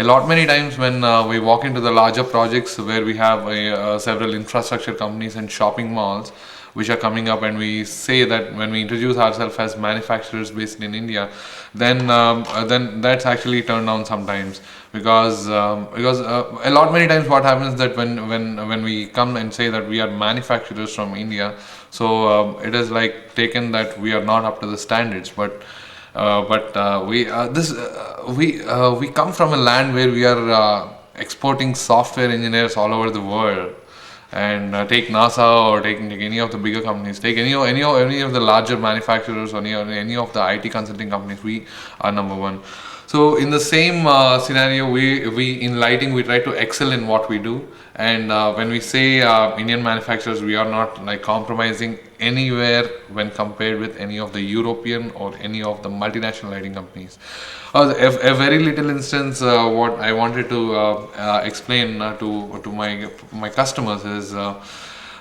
a lot many times when we walk into the larger projects where we have several infrastructure companies and shopping malls which are coming up, and we say that when we introduce ourselves as manufacturers based in India, then that's actually turned down sometimes, because a lot many times what happens that when we come and say that we are manufacturers from India, so it is like taken that we are not up to the standards. But we come from a land where we are exporting software engineers all over the world. And take NASA or take any of the bigger companies, take any of the larger manufacturers or any of the IT consulting companies, we are number one. So in the same scenario, we in lighting we try to excel in what we do, and when we say Indian manufacturers, we are not like compromising anywhere when compared with any of the European or any of the multinational lighting companies. A very little instance what I wanted to explain to my customers is.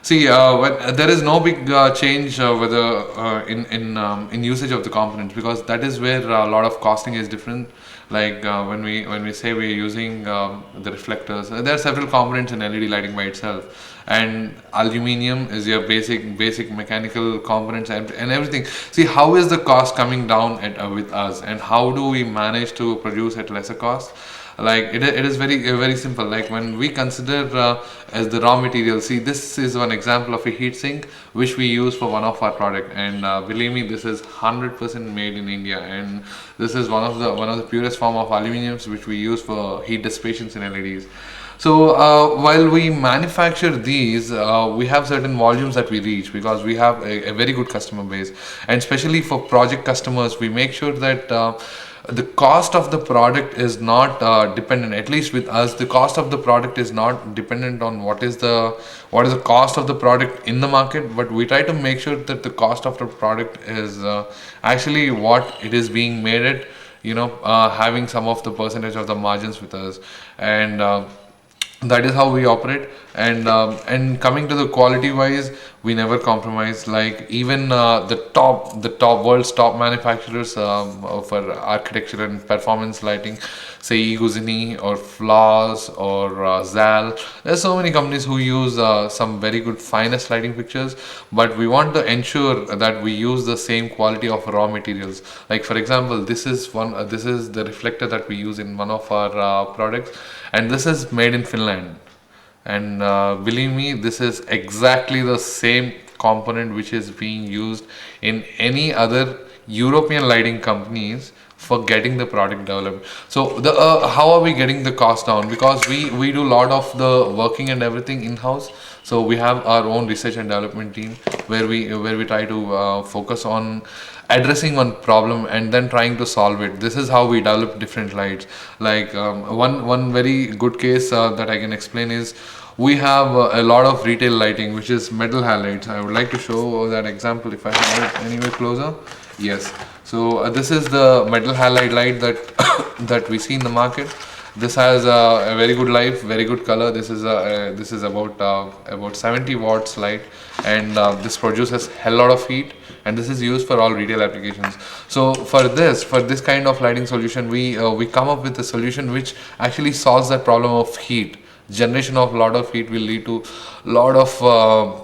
See, there is no big change whether in usage of the components, because that is where a lot of costing is different. Like when we say we're using the reflectors, there are several components in LED lighting by itself, and aluminium is your basic mechanical components and everything. See, how is the cost coming down with us, and how do we manage to produce at lesser cost? Like it is very simple. Like when we consider as the raw material, see, this is one example of a heat sink which we use for one of our product, and believe me, this is 100% made in India, and this is one of the purest form of aluminiums which we use for heat dissipations in LEDs. So while we manufacture these, we have certain volumes that we reach because we have a very good customer base, and especially for project customers, we make sure that the cost of the product is not dependent. At least with us, the cost of the product is not dependent on what is the cost of the product in the market, but we try to make sure that the cost of the product is actually what it is being made at. Having some of the percentage of the margins with us, and that is how we operate. And coming to the quality wise, we never compromise. Like even the world's top manufacturers for architecture and performance lighting, say Iguzini or Flaws or Zal, there's so many companies who use some very good finest lighting fixtures, but we want to ensure that we use the same quality of raw materials. Like for example, this is the reflector that we use in one of our products, and this is made in Finland. And believe me, this is exactly the same component which is being used in any other European lighting companies for getting the product developed. So the how are we getting the cost down? Because we do a lot of the working and everything in house. So we have our own research and development team where we try to focus on addressing one problem and then trying to solve it. This is how we develop different lights. Like one very good case that I can explain is we have a lot of retail lighting which is metal halides. I would like to show that example if I have it anywhere closer. Yes. So this is the metal halide light that that we see in the market. This has a very good life, very good color. This is about 70 watts light, and this produces hell lot of heat, and this is used for all retail applications. So for this kind of lighting solution, we come up with a solution which actually solves that problem of heat. Generation of lot of heat will lead to lot of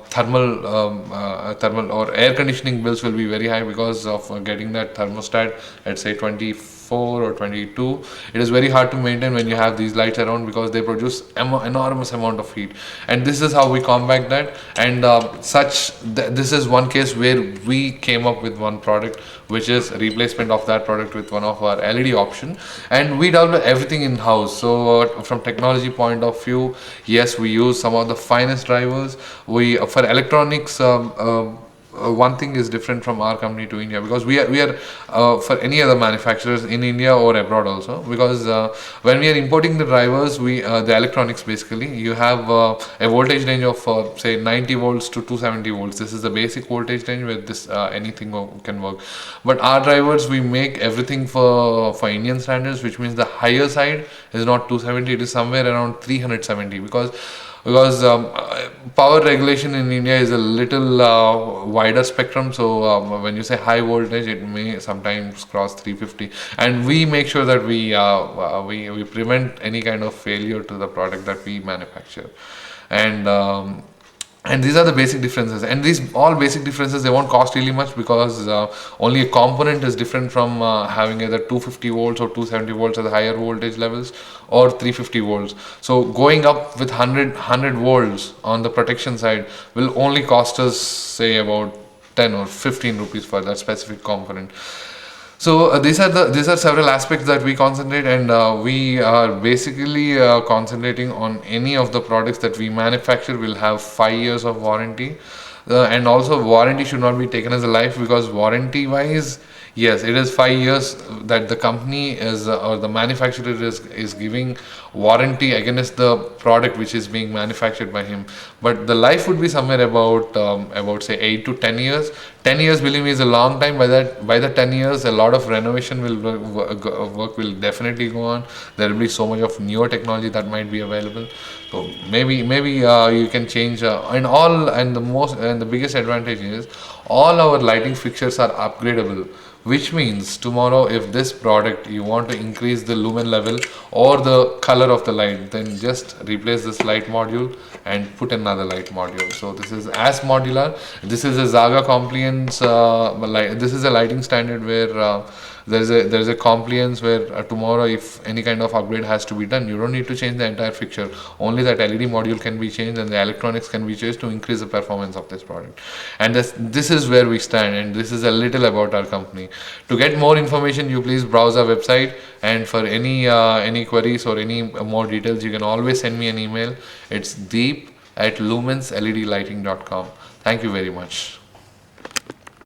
thermal or air conditioning bills will be very high because of getting that thermostat at say 24 or 22. It is very hard to maintain when you have these lights around because they produce enormous amount of heat, and this is how we combat that. And this is one case where we came up with one product which is a replacement of that product with one of our LED option, and we develop everything in house. So from technology point of view, yes, we use some of the finest drivers. We for electronics, one thing is different from our company to India, because we are for any other manufacturers in India or abroad also, because when we are importing the drivers, the electronics, basically you have a voltage range of say 90 volts to 270 volts. This is the basic voltage range where this anything can work. But our drivers, we make everything for Indian standards, which means the higher side is not 270, it is somewhere around 370, because because power regulation in India is a little wider spectrum. So when you say high voltage, it may sometimes cross 350, and we make sure that we prevent any kind of failure to the product that we manufacture. And um, and these are the basic differences, and these all basic differences, they won't cost really much, because only a component is different from having either 250 volts or 270 volts at the higher voltage levels, or 350 volts. So going up with 100 volts on the protection side will only cost us, say, about 10 or 15 rupees for that specific component. So these are several aspects that we concentrate, and we are basically concentrating on any of the products that we manufacture will have 5 years of warranty, and also warranty should not be taken as a life, because warranty wise, yes, it is 5 years that the company is or the manufacturer is giving warranty against the product which is being manufactured by him. But the life would be somewhere about say 8 to 10 years. 10 years, believe me, is a long time. By the 10 years, a lot of renovation work will definitely go on. There will be so much of newer technology that might be available. So maybe you can change and the biggest advantage is all our lighting fixtures are upgradable, which means tomorrow if this product you want to increase the lumen level or the color of the light, then just replace this light module and put another light module. So this is as modular. This is a Zaga compliance light. This is a lighting standard where there is a compliance where tomorrow if any kind of upgrade has to be done, you don't need to change the entire fixture. Only that LED module can be changed and the electronics can be changed to increase the performance of this product. And this is where we stand, and this is a little about our company. To get more information, you please browse our website, and for any queries or any more details, you can always send me an email. It's deep@lumensled lighting.com. Thank you very much.